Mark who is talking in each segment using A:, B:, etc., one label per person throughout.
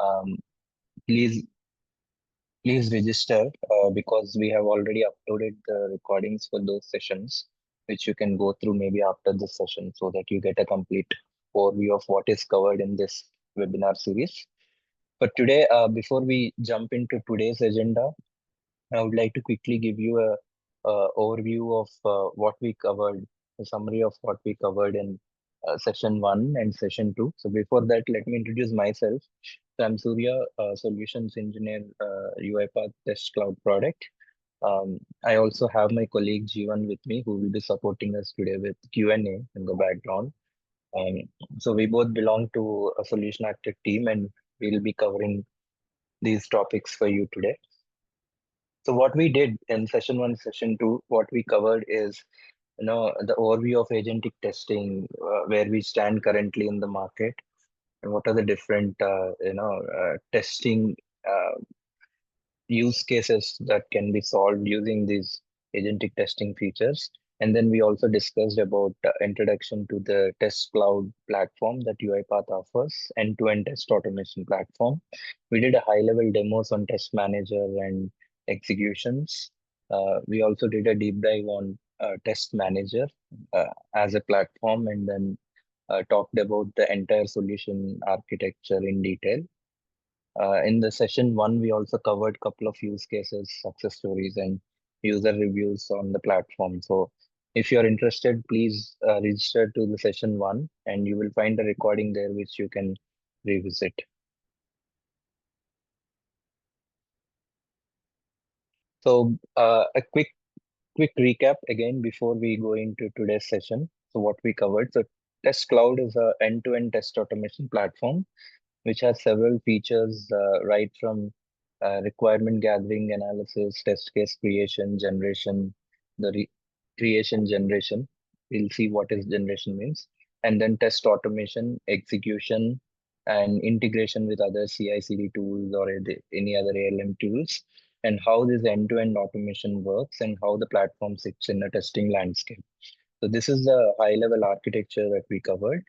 A: Um, please please register because we have already uploaded the recordings for those sessions, which you can go through maybe after this session so that you get a complete overview of what is covered in this webinar series. But today, before we jump into today's agenda, I would like to quickly give you a overview of what we covered, a summary of what we covered in session one and session two. So before that, let me introduce myself. So I'm Surya, Solutions Engineer, UiPath Test Cloud Product. I also have my colleague Jeevan with me, who will be supporting us today with Q&A in the background. Um, so we both belong to a solution architect team, and we'll be covering these topics for you today. So what we did in session one, session two, what we covered is, the overview of agentic testing, where we stand currently in the market, and what are the different, testing uh, use cases that can be solved using these agentic testing features. And then we also discussed about introduction to the test cloud platform that UiPath offers, end-to-end test automation platform. We did a high-level demos on test manager and executions. We also did a deep dive on test manager as a platform, and then talked about the entire solution architecture in detail. In the session one, we also covered a couple of use cases, success stories, and user reviews on the platform. So if you're interested, please register to the session one, and you will find the recording there, which you can revisit. So a quick recap again before we go into today's session. So what we covered. So Test Cloud is a end-to-end test automation platform which has several features, right from requirement gathering, analysis, test case creation, generation, the creation generation. We'll see what is generation means, and then test automation, execution, and integration with other CI/CD tools or any other ALM tools, and how this end-to-end automation works and how the platform sits in a testing landscape. So this is the high-level architecture that we covered.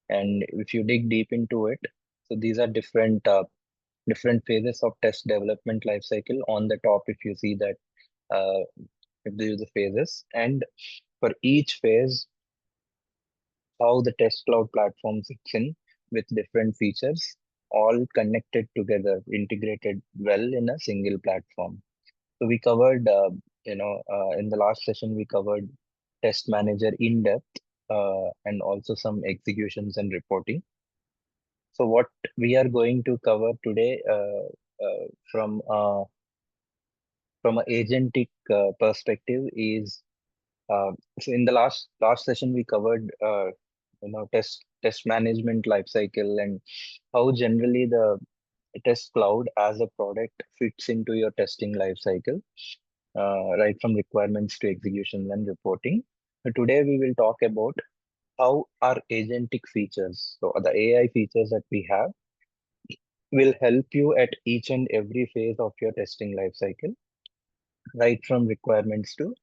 A: And if you dig deep into it, so these are different phases of test development lifecycle. On the top, if you see that, uh, if these are the phases, and for each phase, how the test cloud platform fits in with different features, all connected together, integrated well in a single platform. So we covered, in the last session, we covered test manager in depth, and also some executions and reporting. So what we are going to cover today, from an agentic perspective is, so in the last session we covered, test management lifecycle and how generally the test cloud as a product fits into your testing lifecycle, right from requirements to execution and reporting. So today we will talk about how our agentic features, so the AI features that we have, will help you at each and every phase of your testing lifecycle, right from requirements to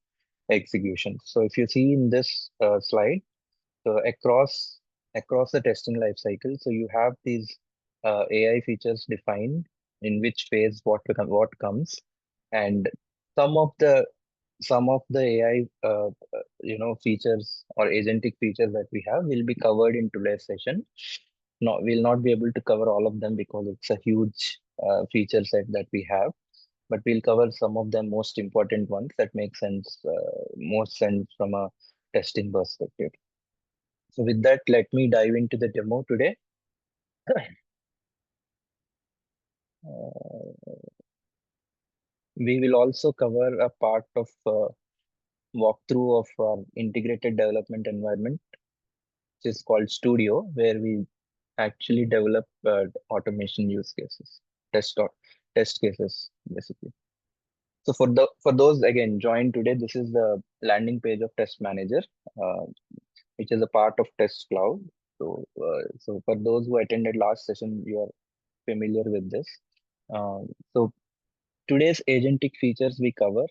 A: execution. So if you see in this slide, so across the testing lifecycle, so you have these AI features defined in which phase what comes, and some of the AI features or agentic features that we have will be covered in today's session. No, we'll not be able to cover all of them because it's a huge feature set that we have, but we'll cover some of the most important ones that make sense, most sense from a testing perspective. So with that, let me dive into the demo today. Uh, we will also cover a part of walkthrough of our integrated development environment, which is called Studio, where we actually develop automation use cases, test or test cases, basically. So for those again joined today, this is the landing page of Test Manager, uh, which is a part of Test Cloud. So for those who attended last session, you are familiar with this. So today's agentic features we cover.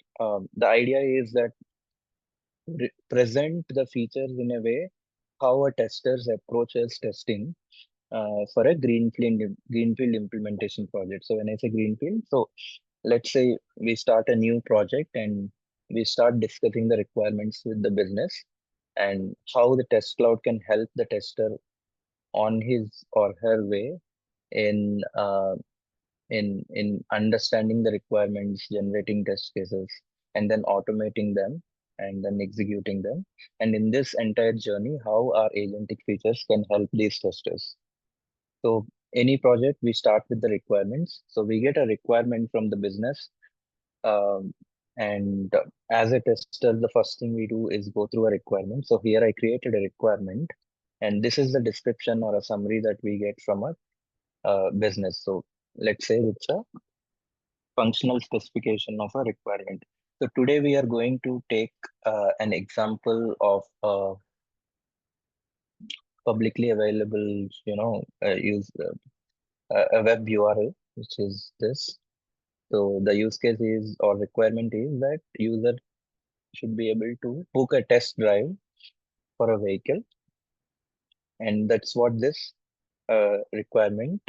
A: The idea is that present the features in a way how a testers approaches testing, for a greenfield implementation project. So when I say greenfield, so let's say we start a new project and we start discussing the requirements with the business and how the test cloud can help the tester on his or her way in understanding the requirements, generating test cases, and then automating them and then executing them. And in this entire journey, how our agentic features can help these testers. So any project, we start with the requirements. So we get a requirement from the business, um, and as a tester, the first thing we do is go through a requirement. So here I created a requirement, and this is the description or a summary that we get from a business. So let's say it's a functional specification of a requirement. So today we are going to take an example of a publicly available, use a web URL, which is this. So the use case is or requirement is that user should be able to book a test drive for a vehicle, and that's what this requirement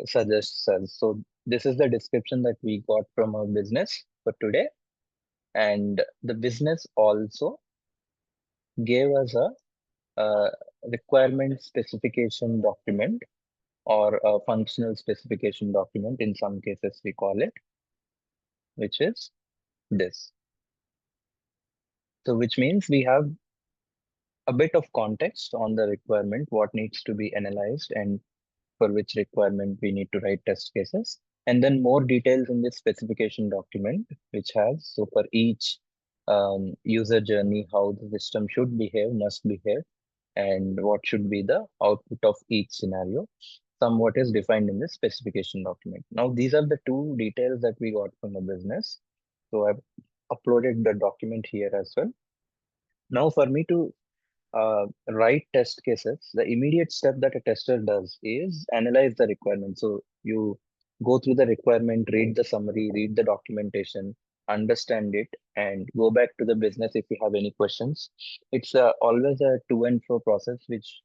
A: suggests us. So this is the description that we got from our business for today, and the business also gave us a requirement specification document or a functional specification document. In some cases, we call it, which is this. So which means we have a bit of context on the requirement, what needs to be analyzed, and for which requirement we need to write test cases. And then more details in this specification document, which has, so for each user journey, how the system should behave, must behave, and what should be the output of each scenario. Somewhat is defined in the specification document. Now, these are the two details that we got from the business. So I've uploaded the document here as well. Now, for me to write test cases, the immediate step that a tester does is analyze the requirement. So you go through the requirement, read the summary, read the documentation, understand it, and go back to the business if you have any questions. It's always a to and fro process, which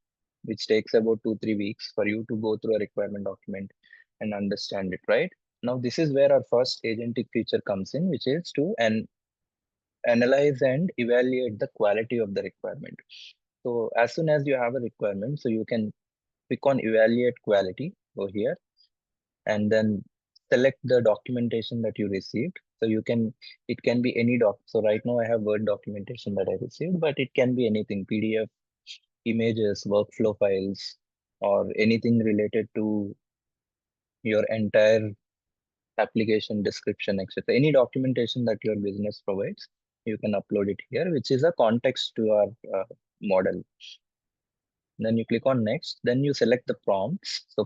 A: takes about 2 3 weeks for you to go through a requirement document and understand it. Right now, this is where our first agentic feature comes in, which is to analyze and evaluate the quality of the requirement. So as soon as you have a requirement, so you can click on evaluate quality over here and then select the documentation that you received. So it can be any doc. So right now I have Word documentation that I received, but it can be anything, PDF, images, workflow files, or anything related to your entire application description, etc. Any documentation that your business provides, you can upload it here, which is a context to our model. Then you click on next, then you select the prompts. So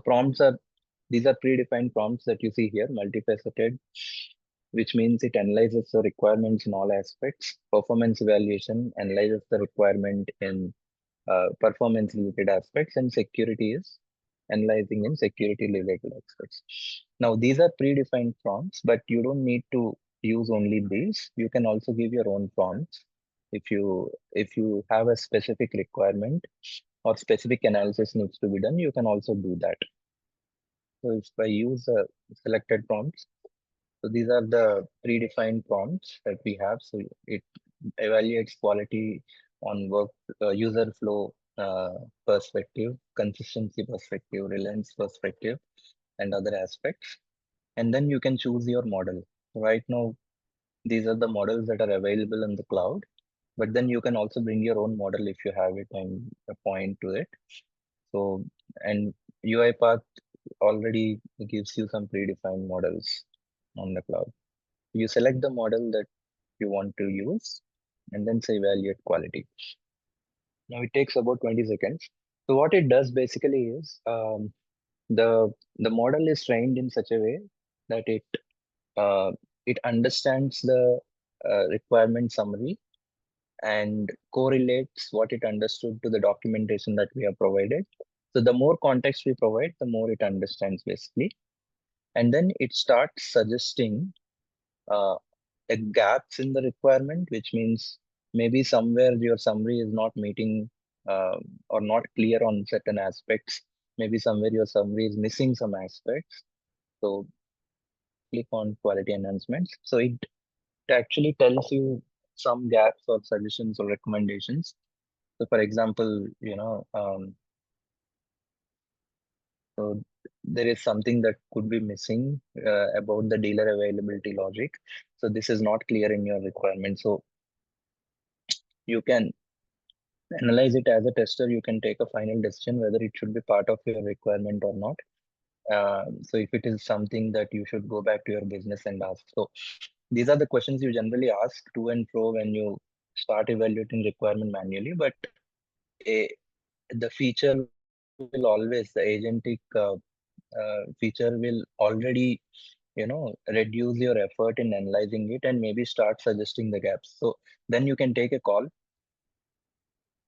A: these are predefined prompts that you see here, multifaceted, which means it analyzes the requirements in all aspects. Performance evaluation analyzes the requirement in performance related aspects, and security is analyzing in security related aspects. Now, these are predefined prompts, but you don't need to use only these. You can also give your own prompts if you have a specific requirement or specific analysis needs to be done, you can also do that. So if I use selected prompts, so these are the predefined prompts that we have. So it evaluates quality on work, user flow perspective, consistency perspective, reliance perspective, and other aspects. And then you can choose your model. Right now, these are the models that are available in the cloud, but then you can also bring your own model if you have it and point to it. So, and UiPath already gives you some predefined models on the cloud. You select the model that you want to use and then say evaluate quality. Now it takes about 20 seconds. So what it does basically is the model is trained in such a way that uh, it understands the requirement summary and correlates what it understood to the documentation that we have provided. So the more context we provide, the more it understands basically. And then it starts suggesting uh, gaps in the requirement, which means maybe somewhere your summary is not meeting or not clear on certain aspects. maybe somewhere your summary is missing some aspects. So click on quality enhancements. So it actually tells you some gaps or suggestions or recommendations. So for example, so there is something that could be missing about the dealer availability logic. So this is not clear in your requirement. So you can analyze it as a tester. You can take a final decision whether it should be part of your requirement or not. So if it is something that you should go back to your business and ask. So these are the questions you generally ask to and fro when you start evaluating requirement manually. But a, the feature will always, the agentic feature will already, reduce your effort in analyzing it and maybe start suggesting the gaps. So then you can take a call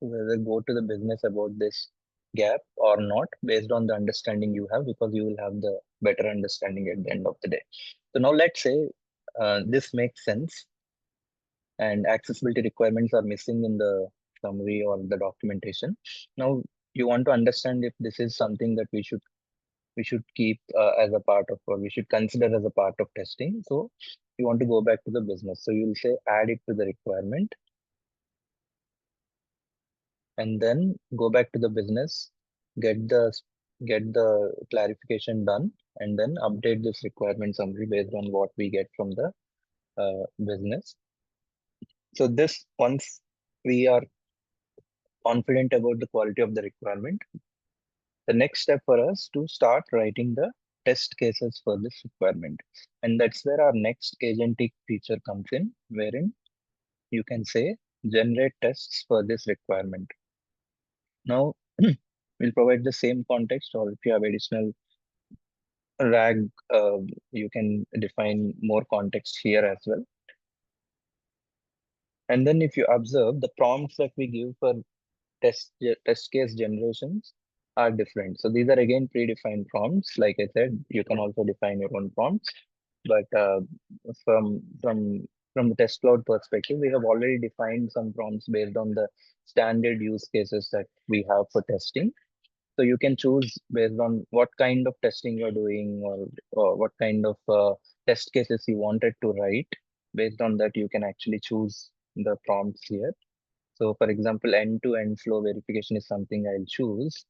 A: whether go to the business about this gap or not based on the understanding you have, because you will have the better understanding at the end of the day. So now let's say this makes sense and accessibility requirements are missing in the summary or the documentation. Now you want to understand if this is something that we should keep as a part of, or we should consider as a part of testing. So you want to go back to the business. So you'll say add it to the requirement and then go back to the business, get the get the clarification done, and then update this requirement summary based on what we get from the business. So this, once we are confident about the quality of the requirement, the next step for us to start writing the test cases for this requirement. And that's where our next agentic feature comes in, wherein you can say generate tests for this requirement. Now, we'll provide the same context, or if you have additional RAG, you can define more context here as well. And then if you observe, the prompts that we give for test case generations are different. So these are again predefined prompts. Like I said, you can also define your own prompts. But from the test cloud perspective, we have already defined some prompts based on the standard use cases that we have for testing. So you can choose based on what kind of testing you're doing, or what kind of test cases you wanted to write. Based on that, you can actually choose the prompts here. So for example, end-to-end flow verification is something I'll choose.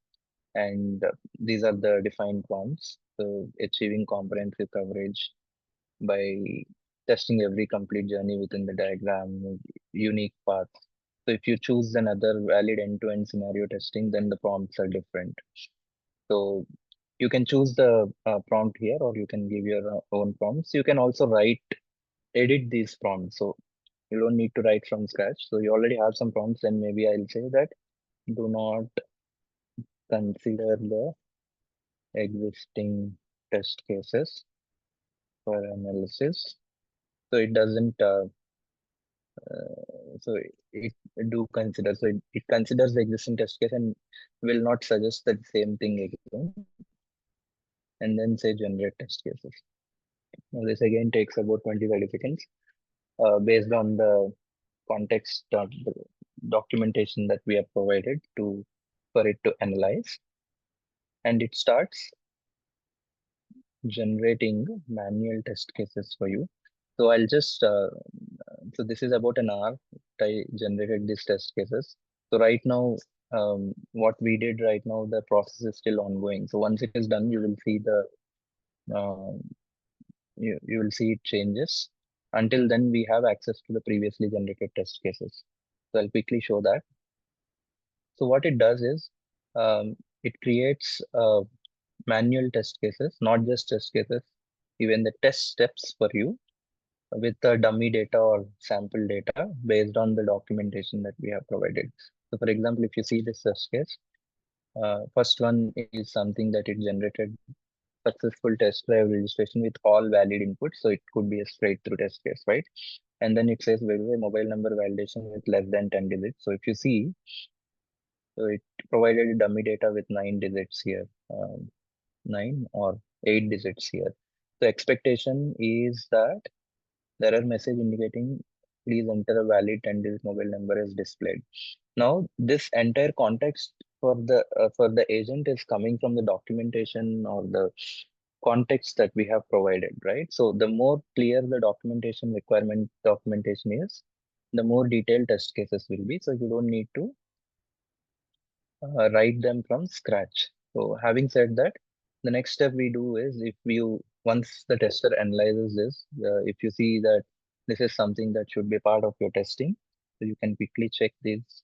A: And these are the defined prompts. So achieving comprehensive coverage by testing every complete journey within the diagram, unique paths. So if you choose another valid end-to-end scenario testing, then the prompts are different. So you can choose the prompt here, or you can give your own prompts. You can also edit these prompts. So you don't need to write from scratch. So you already have some prompts, and maybe I'll say that do not consider the existing test cases for analysis. So it doesn't, so it do consider, so it considers the existing test case and will not suggest that same thing again, and then say generate test cases. Now this again takes about 20-30 seconds based on the context of the documentation that we have provided to for it to analyze, and it starts generating manual test cases for you. So I'll just so this is about an hour I generated these test cases. So right now, what we did right now, the process is still ongoing. So once it is done, you will see uh, you will see it changes. Until then, we have access to the previously generated test cases. So I'll quickly show that. So what it does is it creates manual test cases, not just test cases, even the test steps for you with the dummy data or sample data based on the documentation that we have provided. So for example, if you see this test case, first one is something that it generated successful test drive registration with all valid inputs. So it could be a straight through test case, right? And then it says verify mobile number validation with less than 10 digits. So if you see, so it provided dummy data with 9 digits here, 9 or 8 digits here. The expectation is that the error message indicating please enter a valid 10-digit mobile number is displayed. Now, this entire context for the agent is coming from the documentation or the context that we have provided, right? So the more clear the documentation is, the more detailed test cases will be. So you don't need to write them from scratch. So having said that, the next step we do is, if you once the tester analyzes this, if you see that this is something that should be part of your testing, so you can quickly check these.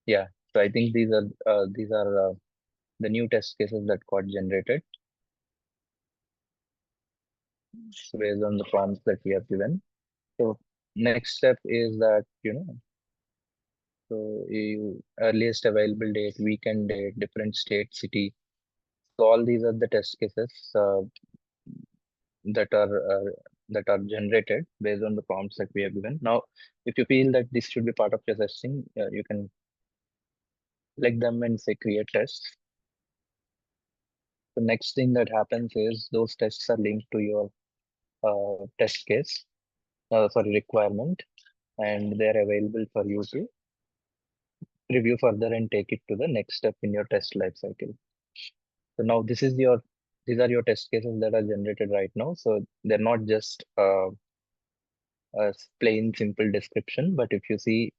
A: Yeah. So I think these are the new test cases that got generated based on the prompts that we have given. So next step is that, so you earliest available date, weekend date, different state, city. So all these are the test cases that are uh, that are generated based on the prompts that we have given. Now, if you feel that this should be part of your testing, you can select them and say create tests. The next thing that happens is those tests are linked to your test case, sorry, requirement, and they are available for you to review further and take it to the next step in your test life cycle. So now these are your test cases that are generated right now. So they're not just a plain simple description, but if you see,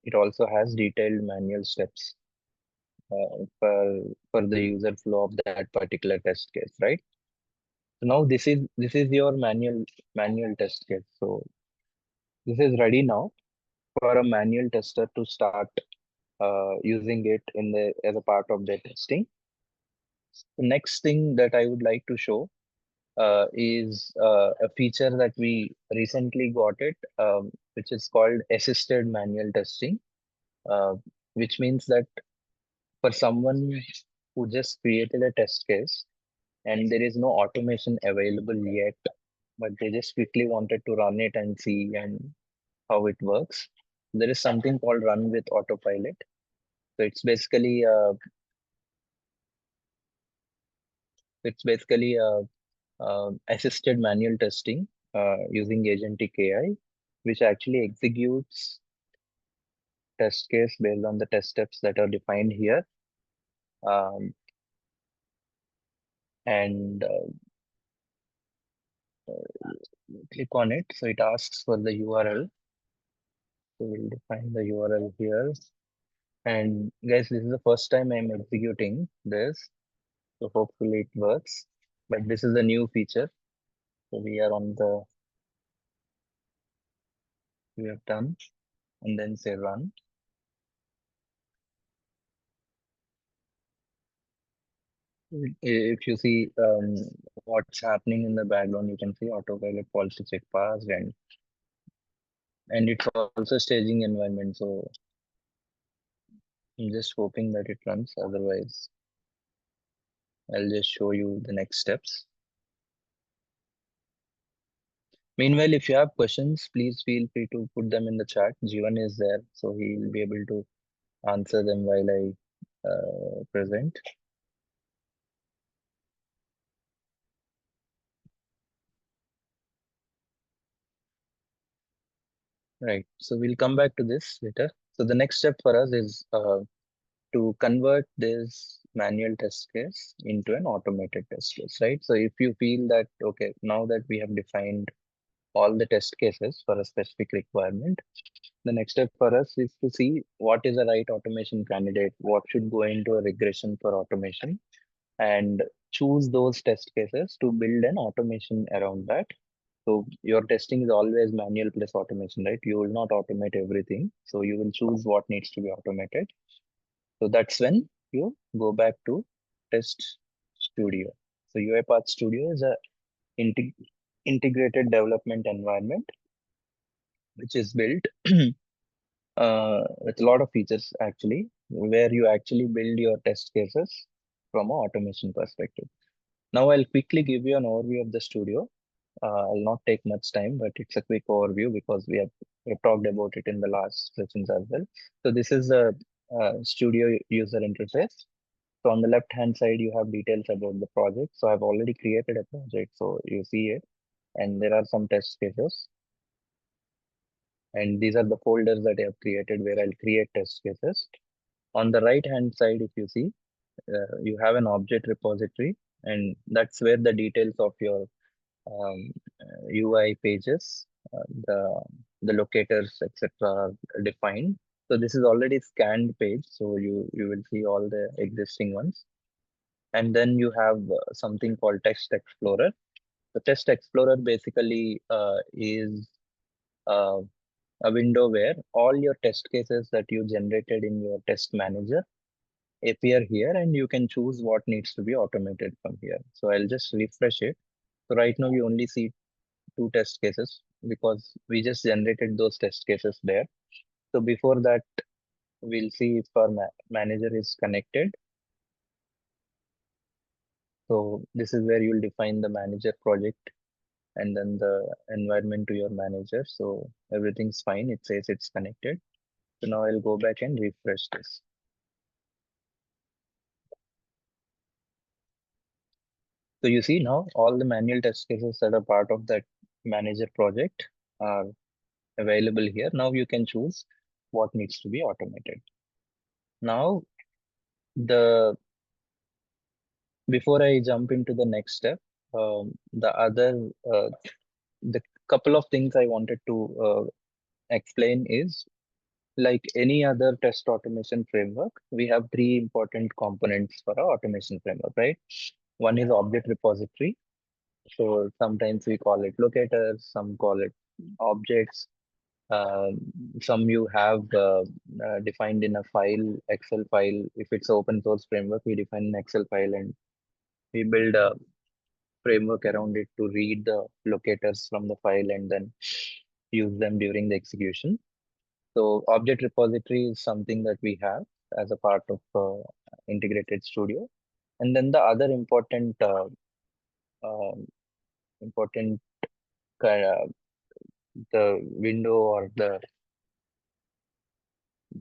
A: it also has detailed manual steps for the user flow of that particular test case, right? So now this is your manual test case. So this is ready now for a manual tester to start using it in the as a part of their testing. The next thing that I would like to show is a feature that we recently got it, which is called assisted manual testing, uh, which means that for someone who just created a test case and there is no automation available yet, but they just quickly wanted to run it and see and how it works. There is something called run with autopilot. So it's basically assisted manual testing using agentic AI, which actually executes test case based on the test steps that are defined here. Um, and click on it. So it asks for the URL. So we'll define the URL here. And guys, this is the first time I'm executing this. So hopefully it works. But this is a new feature. So we have done, and then say run. If you see what's happening in the background, you can see autopilot policy check passed, and it's also staging environment. So I'm just hoping that it runs. Otherwise, I'll just show you the next steps. Meanwhile, if you have questions, please feel free to put them in the chat. Jivan is there, so he'll be able to answer them while I present. Right. So we'll come back to this later. So the next step for us is to convert this manual test case into an automated test case, right? So if you feel that, okay, now that we have defined all the test cases for a specific requirement, the next step for us is to see what is the right automation candidate, what should go into a regression for automation, and choose those test cases to build an automation around that. So your testing is always manual plus automation, right? You will not automate everything. So you will choose what needs to be automated. So that's when you go back to test studio. So UiPath Studio is a integ- integrated development environment which is built with a lot of features actually, where you actually build your test cases from an automation perspective. Now I'll quickly give you an overview of the studio. I'll not take much time, but it's a quick overview because we have talked about it in the last sessions as well. So this is the studio user interface. So on the left hand side, you have details about the project. So I've already created a project, so you see it, and there are some test cases. And these are the folders that I have created where I'll create test cases. On the right hand side, if you see, you have an object repository, and that's where the details of your UI pages, the locators, etc., are defined. So this is already scanned page, so you will see all the existing ones. And then you have something called Text Explorer. The Text Explorer basically is uh, a window where all your test cases that you generated in your test manager appear here, and you can choose what needs to be automated from here. So I'll just refresh it. So right now you only see two test cases because we just generated those test cases there. So before that, we'll see if our manager is connected. So this is where you'll define the manager project and then the environment to your manager. So everything's fine. It says it's connected. So now I'll go back and refresh this. So you see now all the manual test cases that are part of that manager project are available here. Now you can choose what needs to be automated. Now the before I jump into the next step, uh, the couple of things I wanted to explain is like any other test automation framework, we have three important components for our automation framework, right? One is object repository. So sometimes we call it locators, some call it objects. Um, some you have defined in a file, Excel file. If it's open source framework, we define an Excel file and we build a framework around it to read the locators from the file and then use them during the execution. So object repository is something that we have as a part of integrated studio. And then the other um important uh, the window or the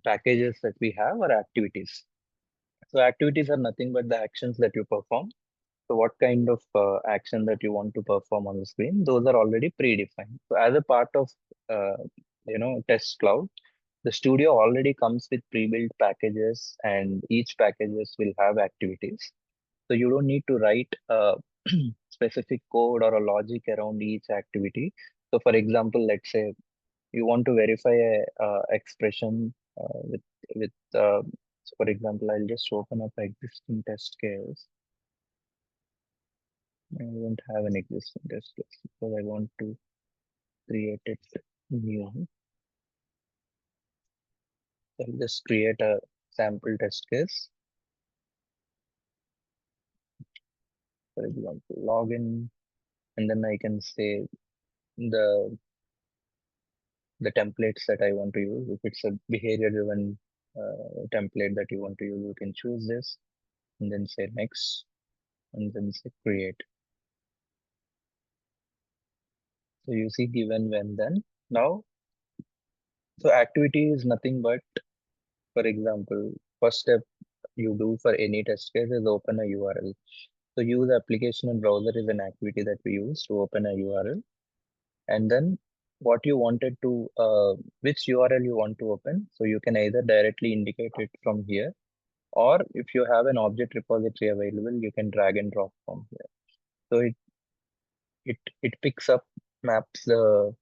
A: packages that we have are activities. So activities are nothing but the actions that you perform. So what kind of action that you want to perform on the screen, those are already predefined. So as a part of uh, test cloud, the studio already comes with pre-built packages, and each packages will have activities. So you don't need to write a specific code or a logic around each activity. So for example, let's say you want to verify a expression with so for example, I'll just open up existing test case. I don't have an existing test case because I want to create it new. So I'll just create a sample test case. For example, login, and then I can say the the templates that I want to use. If it's a behavior-driven template that you want to use, you can choose this and then say next and then say create. So you see given when then. Now, so activity is nothing but, for example, first step you do for any test case is open a URL. So use application and browser is an activity that we use to open a URL. And then what you wanted to, which URL you want to open. So you can either directly indicate it from here, or if you have an object repository available, you can drag and drop from here. So it picks up, maps the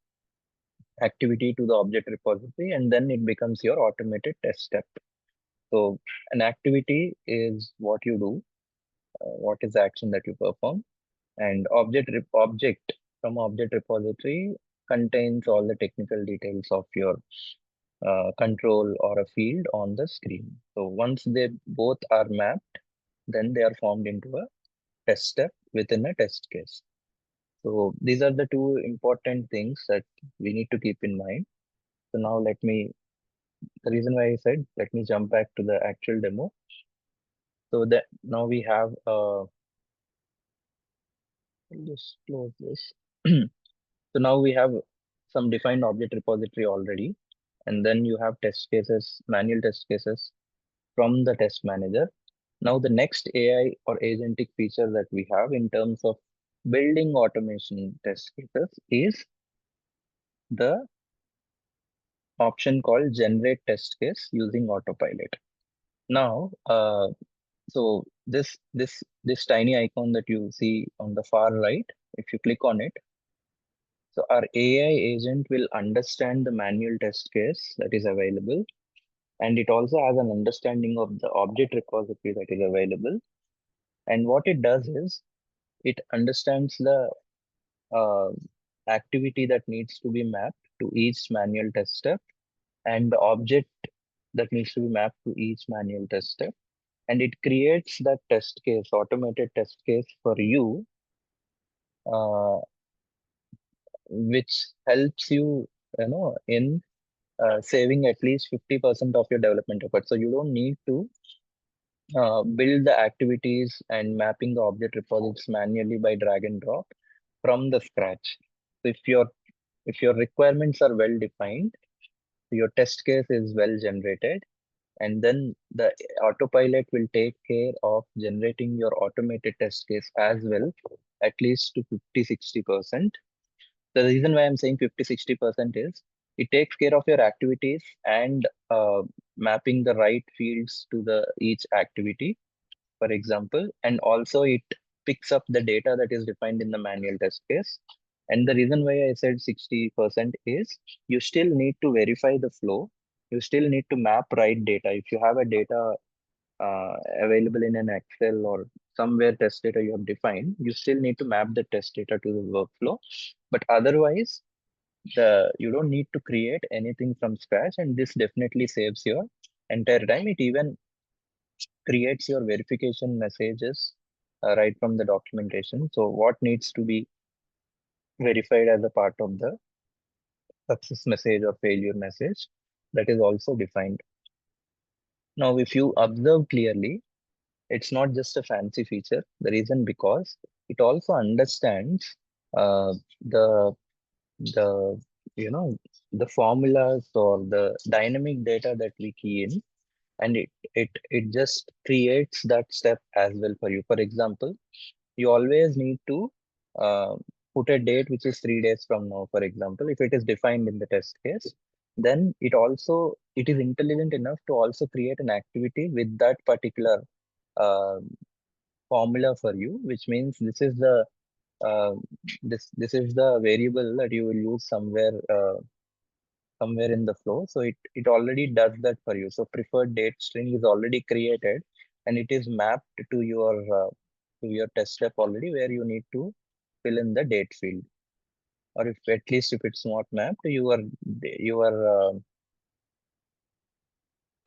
A: activity to the object repository, and then it becomes your automated test step. So an activity is what you do, what is the action that you perform, and object from object repository contains all the technical details of your control or a field on the screen. So once they both are mapped, then they are formed into a test step within a test case. So these are the two important things that we need to keep in mind. So now the reason why I said, let me jump back to the actual demo. So that now we have, I'll just close this. So now we have some defined object repository already, and then you have test cases, manual test cases from the test manager. Now the next AI or agentic feature that we have in terms of building automation test cases is the option called generate test case using Autopilot. Now, so this tiny icon that you see on the far right, if you click on it, so our AI agent will understand the manual test case that is available, and it also has an understanding of the object repository that is available. And what it does is it understands the uh, activity that needs to be mapped to each manual test step and the object that needs to be mapped to each manual test step. And it creates that test case, automated test case for you, uh, which helps you, in saving at least 50% of your development effort. So you don't need to build the activities and mapping the object repositories manually by drag and drop from the scratch. So if your requirements are well defined, your test case is well generated, and then the autopilot will take care of generating your automated test case as well, at least to 50-60%. The reason why I'm saying 50-60% is it takes care of your activities and mapping the right fields to the each activity, for example, and also it picks up the data that is defined in the manual test case. And the reason why I said 60% is you still need to verify the flow. You still need to map right data. If you have a data available in an Excel or somewhere test data you have defined, you still need to map the test data to the workflow. But otherwise, you don't need to create anything from scratch, and this definitely saves your entire time. It even creates your verification messages right from the documentation. So what needs to be verified as a part of the success message or failure message, that is also defined. Now, if you observe clearly, it's not just a fancy feature. The reason because it also understands uh, the the you know the formulas or the dynamic data that we key in, and it just creates that step as well for you. For example, you always need to uh, put a date which is 3 days from now, for example. If it is defined in the test case, then it is intelligent enough to also create an activity with that particular uh, formula for you, which means uh, this is the variable that you will use somewhere in the flow. So it already does that for you. So preferred date string is already created, and it is mapped to your test step already, where you need to fill in the date field. Or if at least if it's not mapped, your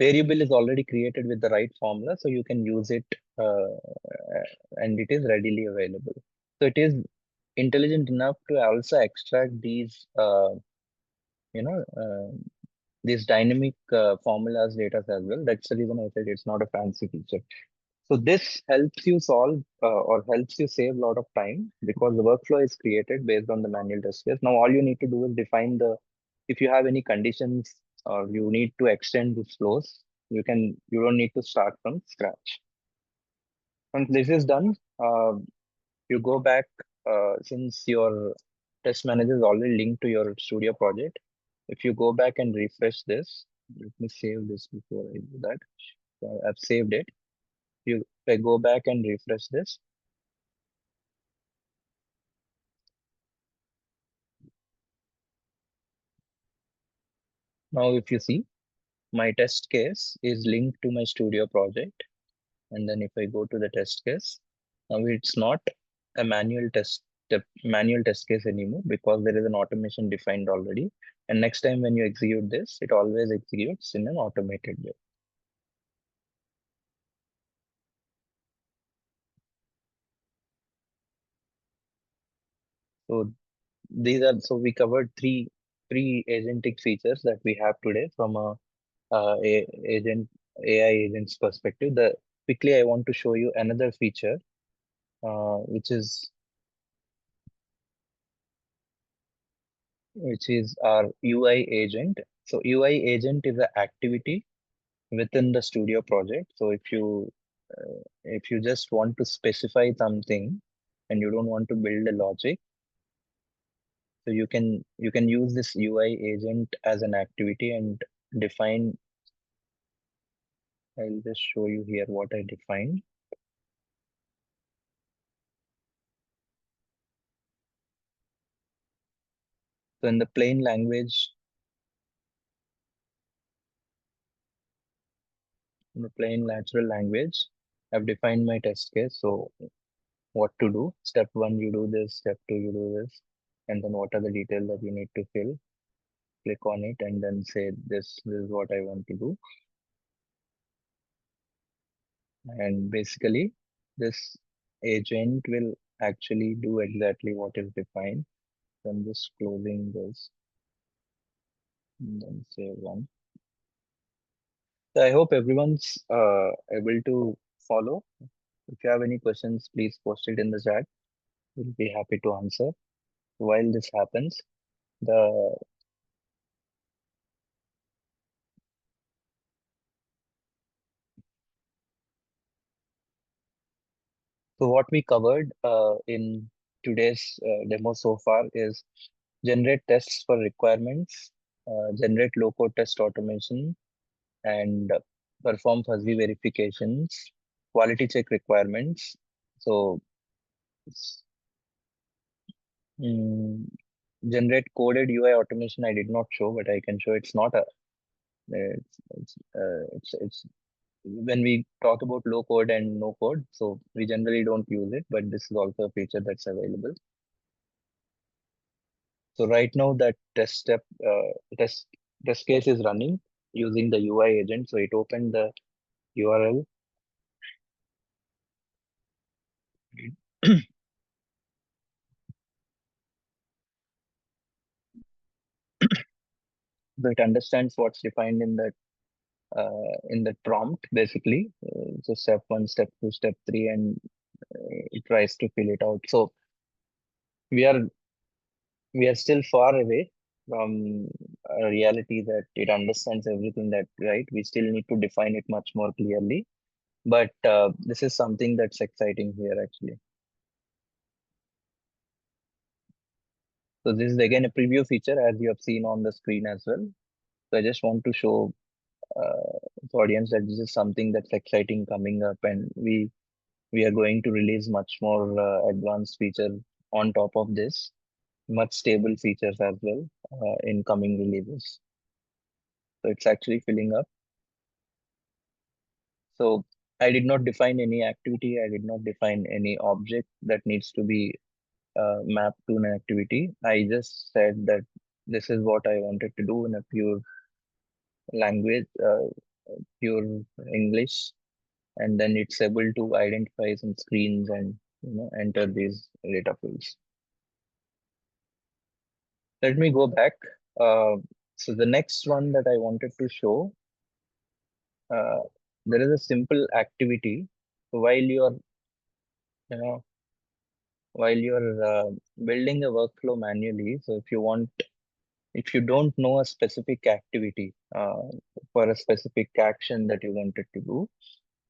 A: variable is already created with the right formula, so you can use it, and it is readily available. So it is intelligent enough to also extract you know uh, these dynamic formulas data as well. That's the reason I said it's not a fancy feature. So this helps you solve or helps you save a lot of time because the workflow is created based on the manual test case. Now all you need to do is define if you have any conditions or you need to extend these flows, you don't need to start from scratch. Once this is done, you go back, since your test manager is already linked to your studio project. If you go back and refresh this, let me save this before I do that. So I've saved it. If I go back and refresh this, now if you see, my test case is linked to my studio project. And then if I go to the test case, now it's not a manual test case anymore because there is an automation defined already. And next time when you execute this, it always executes in an automated way. So we covered three agentic features that we have today from a agent AI agent's perspective. The quickly I want to show you another feature, which is our UI agent. So UI agent is an activity within the studio project. So if you just want to specify something and you don't want to build a logic, so you can use this UI agent as an activity and define I'll just show you here what I defined. So in the plain language, in the plain natural language, I've defined my test case. So what to do? Step one, you do this. Step two, you do this. And then what are the details that you need to fill? Click on it and then say this is what I want to do. And basically, this agent will actually do exactly what is defined. So I'm just closing this and then say one. So I hope everyone's able to follow. If you have any questions, please post it in the chat. We'll be happy to answer. While this happens, the so what we covered in today's demo so far is generate tests for requirements, generate low-code test automation, and perform fuzzy verifications, quality check requirements. So s- mm, generate coded UI automation I did not show, but I can show it's not a it's when we talk about low code and no code, so we generally don't use it, but this is also a feature that's available. So right now that test test case is running using the UI agent. So it opened the URL. So it understands what's defined in that prompt basically. So step one, step two, step three, and it tries to fill it out. So we are we are still far away from a reality that it understands everything that right. We still need to define it much more clearly. But this is something that's exciting here actually. So this is again a preview feature as you have seen on the screen as well. So I just want to show the audience that this is something that's exciting coming up, and we are going to release much more advanced feature on top of this, much stable features as well in coming releases. So it's actually filling up. So I did not define any activity. I did not define any object that needs to be mapped to an activity. I just said that this is what I wanted to do in a pure language, pure English, and then it's able to identify some screens and enter these data fields. Let me go back. Uh, so the next one that I wanted to show, uh, there is a simple activity. So you know, while you're building a workflow manually, so if you don't know a specific activity for a specific action that you wanted to do,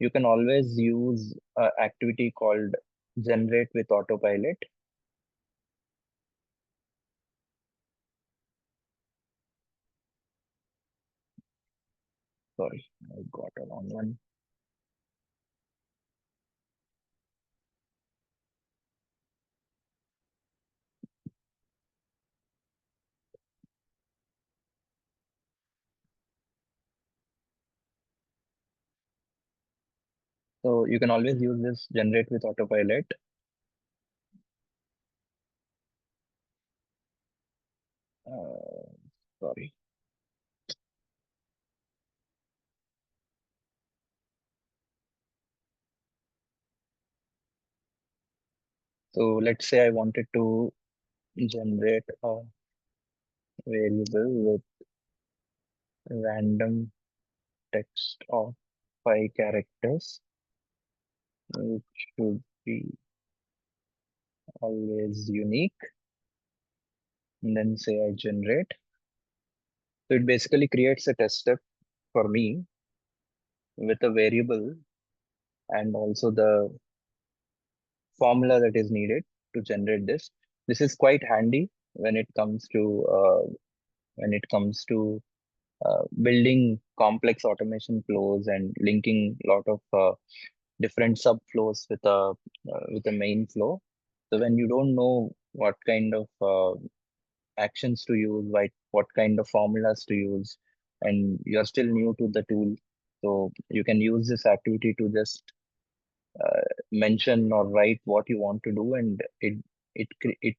A: you can always use an activity called generate with autopilot. Sorry, I got a wrong one. So you can always use this generate with autopilot. Uh, Sorry. So let's say I wanted to generate a variable with random text of 5 characters, which should be always unique, and then say I generate. So it basically creates a test step for me with a variable and also the formula that is needed to generate this. This is quite handy when it comes to building complex automation flows and linking a lot of different subflows with a main flow. So when you don't know what kind of actions to use, what kind of formulas to use, and you're still new to the tool, so you can use this activity to just mention or write what you want to do, and it cre- it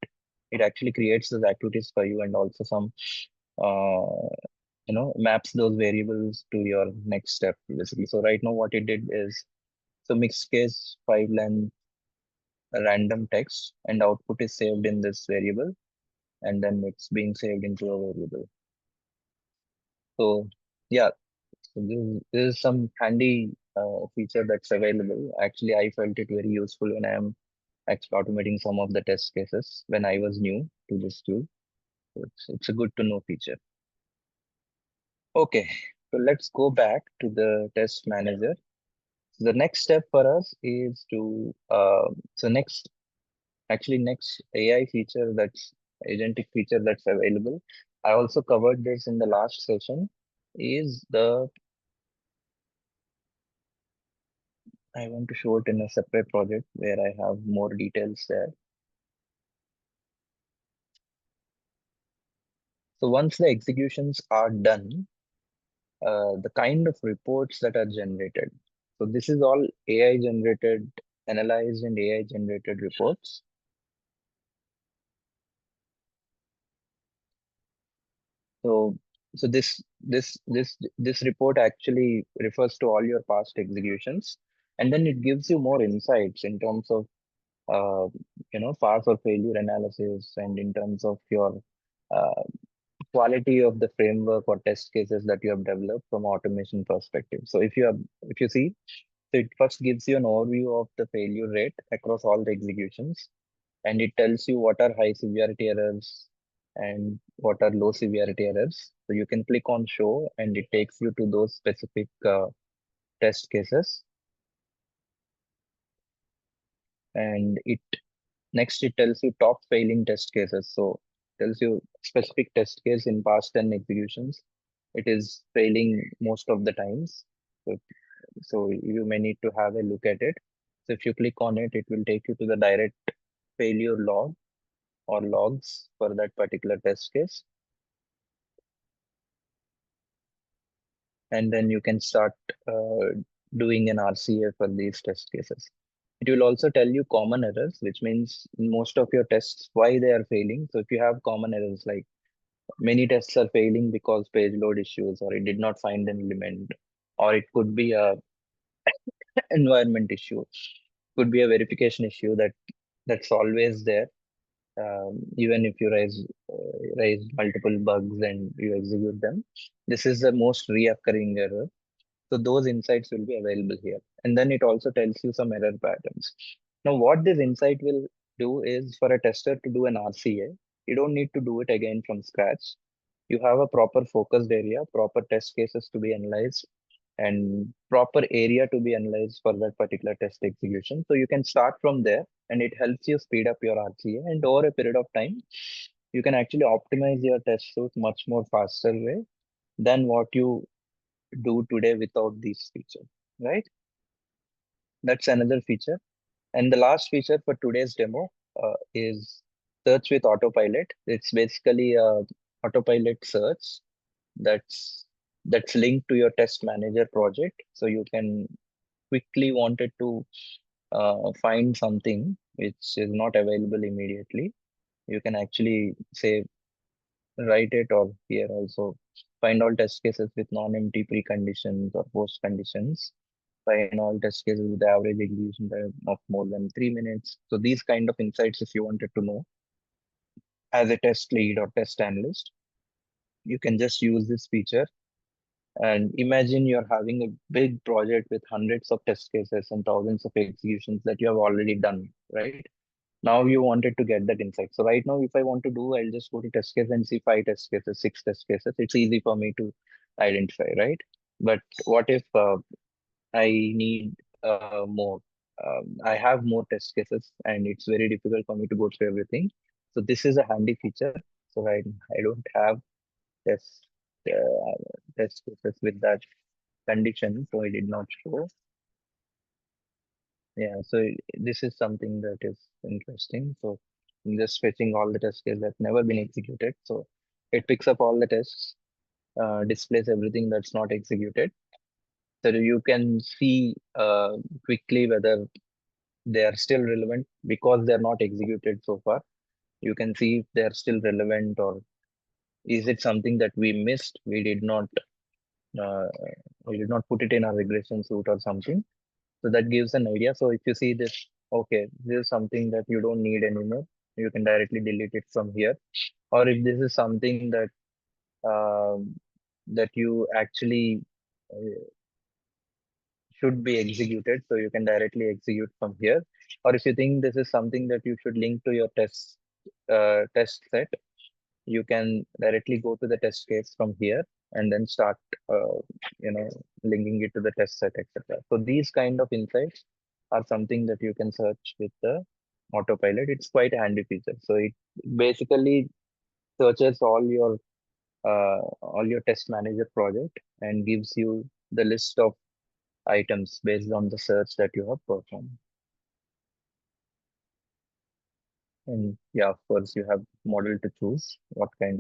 A: it actually creates those activities for you, and also some uh, maps those variables to your next step basically. So right now what it did is, so mixed case 5 length random text, and output is saved in this variable, and then it's being saved into a variable. So yeah, so this is some handy feature that's available. Actually, I felt it very useful when I am actually automating some of the test cases when I was new to this tool. So it's a good to know feature. Okay, so let's go back to the test manager. The next step for us is to next AI feature, that's agentic feature that's available. I also covered this in the last session. Is the I want to show it in a separate project where I have more details there. So once the executions are done, the kind of reports that are generated. So this is all AI generated, analyzed and AI generated reports. So this report actually refers to all your past executions, and then it gives you more insights in terms of uh, pass or failure analysis, and in terms of your uh, quality of the framework or test cases that you have developed from automation perspective. So if you see, so it first gives you an overview of the failure rate across all the executions, and it tells you what are high severity errors and what are low severity errors. So you can click on show, and it takes you to those specific test cases, and it next it tells you top failing test cases. So tells you specific test case in past 10 executions. It is failing most of the times. So, so you may need to have a look at it. So if you click on it, it will take you to the direct failure log or logs for that particular test case. And then you can start uh, doing an RCA for these test cases. It will also tell you common errors, which means in most of your tests, why they are failing. So if you have common errors, like many tests are failing because page load issues, or it did not find an element, or it could be a environment issue, could be a verification issue that's always there. Even if you raise multiple bugs and you execute them, this is the most reoccurring error. So those insights will be available here. And then it also tells you some error patterns. Now, what this insight will do is, for a tester to do an RCA, you don't need to do it again from scratch. You have a proper focused area, proper test cases to be analyzed, and proper area to be analyzed for that particular test execution. So you can start from there, and it helps you speed up your RCA. And over a period of time, you can actually optimize your test suite much more faster way than what you do today without these features, right? That's another feature. And the last feature for today's demo is search with autopilot. It's basically a autopilot search that's linked to your test manager project. So you can quickly wanted to find something which is not available immediately. You can actually say write it, or here also find all test cases with non-empty preconditions or post conditions. Find all test cases with the average execution time of more than 3 minutes. So these kind of insights, if you wanted to know as a test lead or test analyst, you can just use this feature. And imagine you're having a big project with hundreds of test cases and thousands of executions that you have already done, right? Now you wanted to get that insight. So right now, if I want to do, I'll just go to test case and see 5 test cases, 6 test cases. It's easy for me to identify, right? But what if I need more? I have more test cases, and it's very difficult for me to go through everything. So this is a handy feature. So I don't have tests. test cases with that condition, so it did not show. Yeah, so this is something that is interesting. So I'm just fetching all the test cases that never been executed. So it picks up all the tests, displays everything that's not executed. So you can see quickly whether they are still relevant because they're not executed so far. You can see if they're still relevant, or is it something that we missed? Uh, we did not put it in our regression suite or something. So that gives an idea. So if you see this, okay, this is something that you don't need anymore. You can directly delete it from here. Or if this is something that that you actually should be executed, so you can directly execute from here. Or if you think this is something that you should link to your test set, you can directly go to the test case from here and then start uh, you know linking it to the test set, etc. So these kind of insights are something that you can search with the autopilot. It's quite a handy feature. So it basically searches all your test manager project and gives you the list of items based on the search that you have performed. And yeah, of course, you have model to choose what kind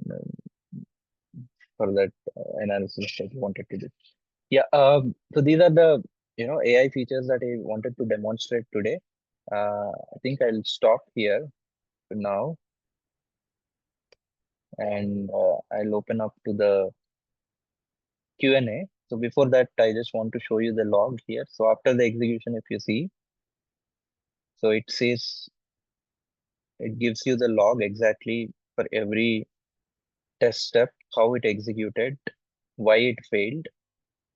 A: for that analysis that you wanted to do. Yeah, so these are the AI features that I wanted to demonstrate today. I think I'll stop here for now, and I'll open up to the Q&A. So before that, I just want to show you the log here. So after the execution, if you see, so it says it gives you the log exactly for every test step, how it executed, why it failed.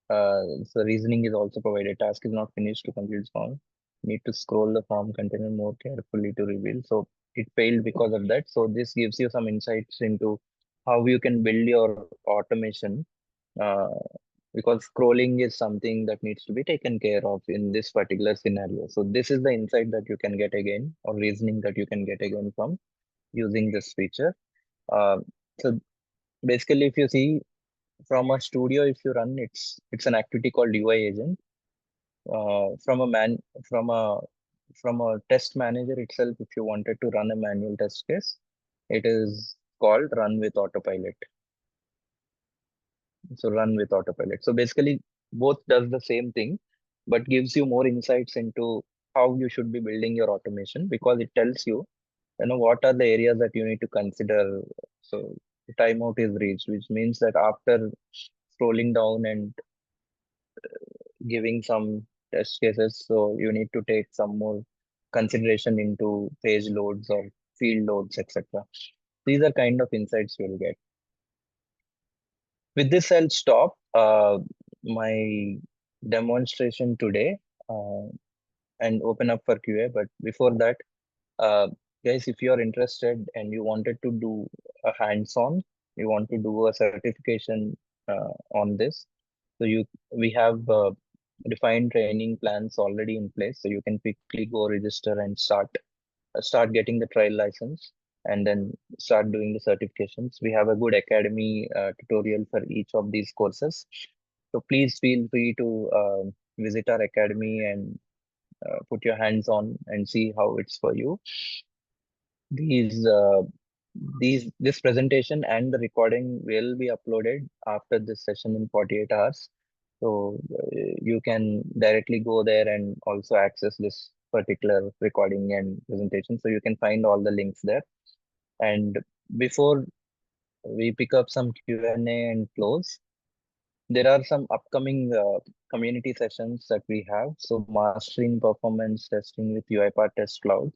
A: So reasoning is also provided. Task is not finished to complete form. Need to scroll the form container more carefully to reveal. So it failed because of that. So this gives you some insights into how you can build your automation. Uh, because scrolling is something that needs to be taken care of in this particular scenario. So this is the insight that you can get again, or reasoning that you can get again from using this feature. Uh, so basically, if you see from a studio, if you run, it's an activity called UI agent. From a man from a test manager itself, if you wanted to run a manual test case, it is called run with autopilot. So run with autopilot. So basically, both does the same thing, but gives you more insights into how you should be building your automation, because it tells you, what are the areas that you need to consider. So the timeout is reached, which means that after scrolling down and giving some test cases, so you need to take some more consideration into page loads or field loads, etc. These are kind of insights you'll get. With this, I'll stop my demonstration today uh, and open up for QA. But before that, uh, guys, if you are interested and you wanted to do a hands-on, you want to do a certification on this, so we have defined training plans already in place. So you can quickly go register and start getting the trial license, and then start doing the certifications. We have a good academy tutorial for each of these courses. So please feel free to visit our academy and put your hands on and see how it's for you. These this presentation and the recording will be uploaded after this session in 48 hours. So you can directly go there and also access this particular recording and presentation. So you can find all the links there. And before we pick up some Q&A and close, there are some upcoming community sessions that we have. So mastering performance testing with UiPath Test Cloud.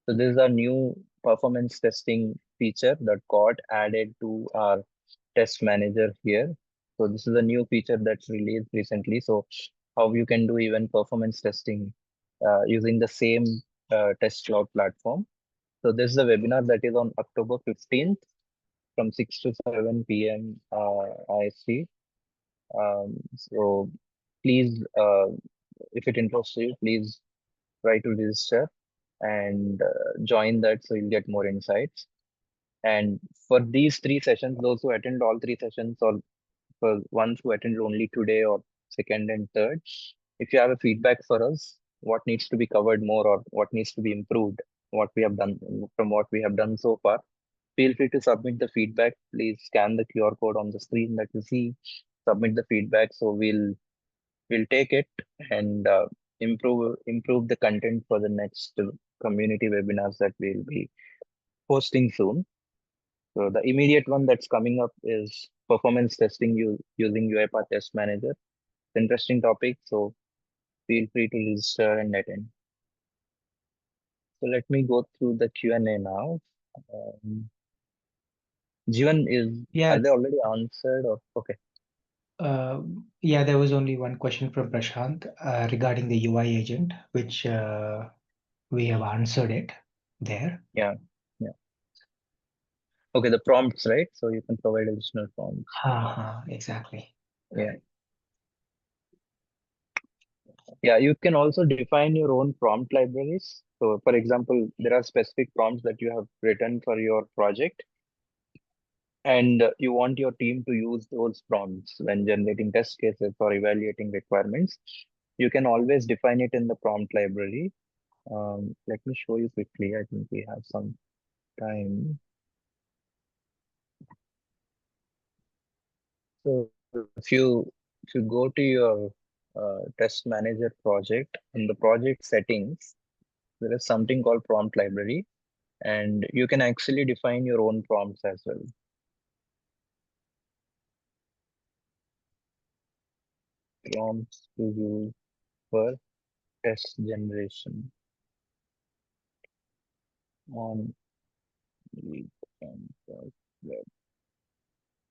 A: So this is a new performance testing feature that got added to our test manager here. So this is a new feature that's released recently. So how you can do even performance testing using the same test cloud platform. So this is a webinar that is on October 15th from 6 to 7 p.m. IST. So please, if it interests you, please try to register and join that, so you'll get more insights. And for these three sessions, those who attend all three sessions, or for ones who attended only today or second and third. If you have a feedback for us, what needs to be covered more or what needs to be improved, what we have done from what we have done so far, feel free to submit the feedback. Please scan the QR code on the screen that you see. Submit the feedback, so we'll take it and improve the content for the next community webinars that we'll be posting soon. So the immediate one that's coming up is performance testing using UiPath Test Manager. It's an interesting topic, so feel free to register and attend. So let me go through the Q&A now. Um, Jivan,
B: Yeah,
A: are they already answered or okay?
B: yeah, there was only one question from Prashant regarding the UI agent, which we have answered it there.
A: Yeah, yeah. Okay, the prompts, right? So you can provide additional prompts.
B: Exactly.
A: Yeah. Yeah, you can also define your own prompt libraries. So for example, there are specific prompts that you have written for your project, and you want your team to use those prompts when generating test cases or evaluating requirements. You can always define it in the prompt library. Let me show you quickly. I think we have some time. So if you go to your test manager project, in the project settings, there is something called prompt library, and you can actually define your own prompts as well. Prompts to use for test generation on the campus web.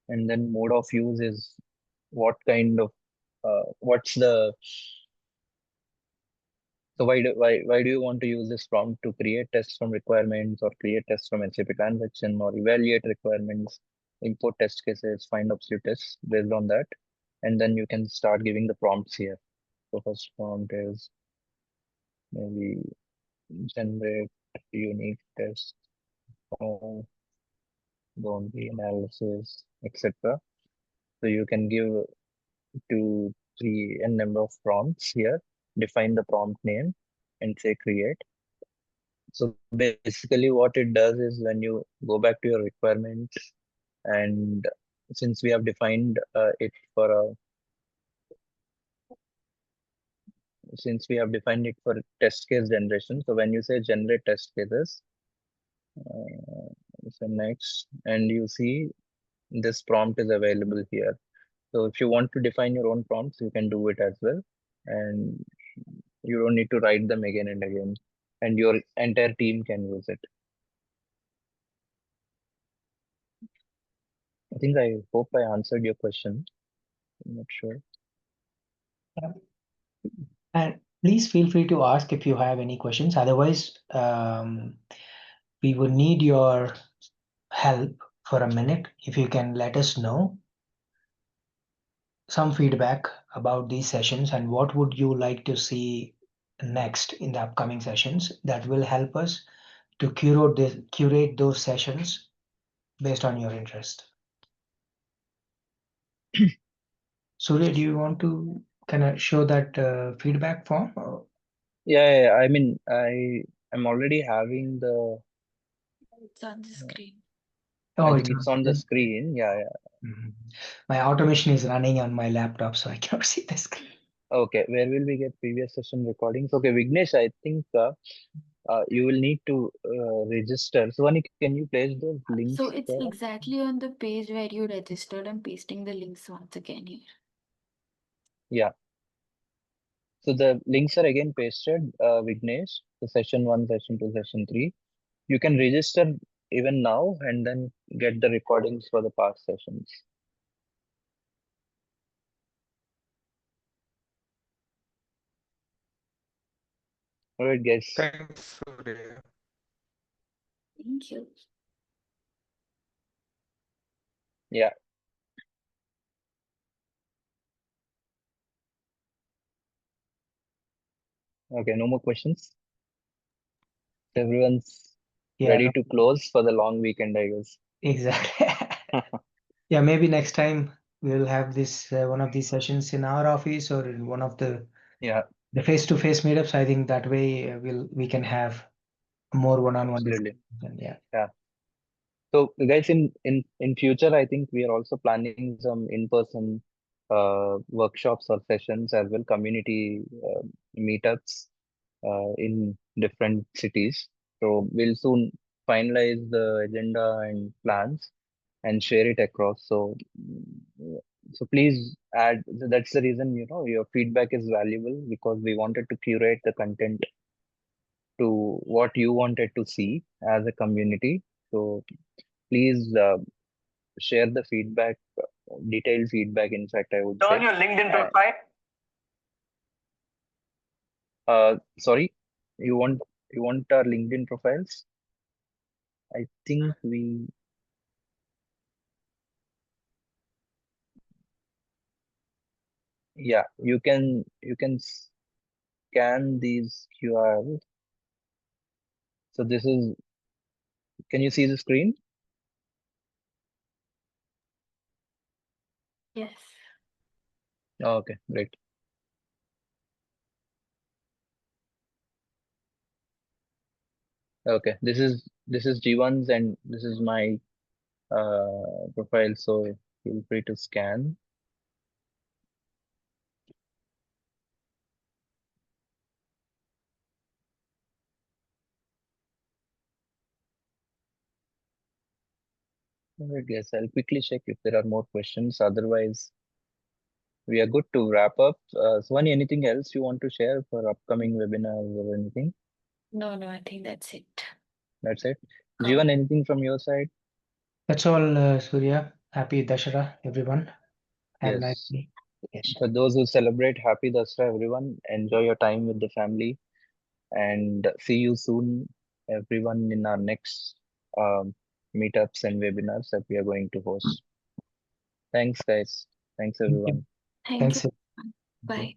A: And then mode of use is what kind of what's the so why do you want to use this prompt to create tests from requirements or create tests from SAP transaction or evaluate requirements, import test cases, find absolute tests based on that, and then you can start giving the prompts here. So first prompt is maybe generate unique tests or boundary analysis, etc. So you can give two, three, n number of prompts here, define the prompt name and say create. So basically what it does is when you go back to your requirements and since we have defined it for a since we have defined it for test case generation. So when you say generate test cases, uh, so next, and you see this prompt is available here. So if you want to define your own prompts, you can do it as well. And you don't need to write them again and again. And your entire team can use it. I think I hope I answered your question. I'm not sure.
B: Yeah. And please feel free to ask if you have any questions. Otherwise, we would need your help for a minute. If you can let us know some feedback about these sessions and what would you like to see next in the upcoming sessions, that will help us to curate those sessions based on your interest. Surya, do you want to kind of show that feedback form?
A: Yeah, I mean, I'm already having
C: It's on the
A: uh,
C: screen.
A: I
B: Oh,
A: think it's on the screen. Yeah.
B: Mhm. My automation is running on my laptop, so I cannot see the screen.
A: Okay, where will we get previous session recordings? Okay, Vignesh, I think you will need to register. So, Vani, can you place those links
C: So it's
A: there?
C: exactly on the page where you registered. I'm pasting the links once again here.
A: Yeah. So the links are again pasted, Vignesh. So session one, session two, session three. You can register even now and then get the recordings for the past sessions. All right, guys.
D: Thanks, Surya.
C: Thank you.
A: Yeah. Okay. No more questions. Everyone's
B: Yeah,
A: ready to close for the long weekend, I guess.
B: exactly. Yeah, maybe next time we'll have this one of these sessions in our office or in one of the
A: Yeah,
B: face-to-face meetups. I think that way we can have more one-on-one
A: absolutely.
B: discussion. Yeah.
A: Yeah. So guys, in future, I think we are also planning some in-person workshops or sessions as well, community meetups in different cities. So we'll soon finalize the agenda and plans and share it across. So so please add. So that's the reason, your feedback is valuable, because we wanted to curate the content to what you wanted to see as a community. So please share the feedback, detailed feedback, in fact, I would
B: Turn
A: say.
B: your LinkedIn
A: Uh,
B: profile.
A: sorry, you want our LinkedIn profiles? I think yeah, you can scan these QR. So this is, can you see the screen?
C: Yes.
A: Oh, okay, great. Okay, this is G1's and this is my profile. So feel free to scan. I guess I'll quickly check if there are more questions. Otherwise, we are good to wrap up. Swani, anything else you want to share for upcoming webinars or anything?
C: No, I think that's it.
A: That's it.
C: Covered.
A: Jivan, anything from your side?
B: That's all, Surya. Happy Dashara, everyone. Have a nice
A: Yes.
B: day. Yes.
A: For those who celebrate, happy Dasra, everyone. Enjoy your time with the family and see you soon, everyone, in our next um, meetups and webinars that we are going to host. Thanks, guys. Thanks,
B: Thank you.
A: everyone.
C: Thank you.
B: Thanks.
C: Bye.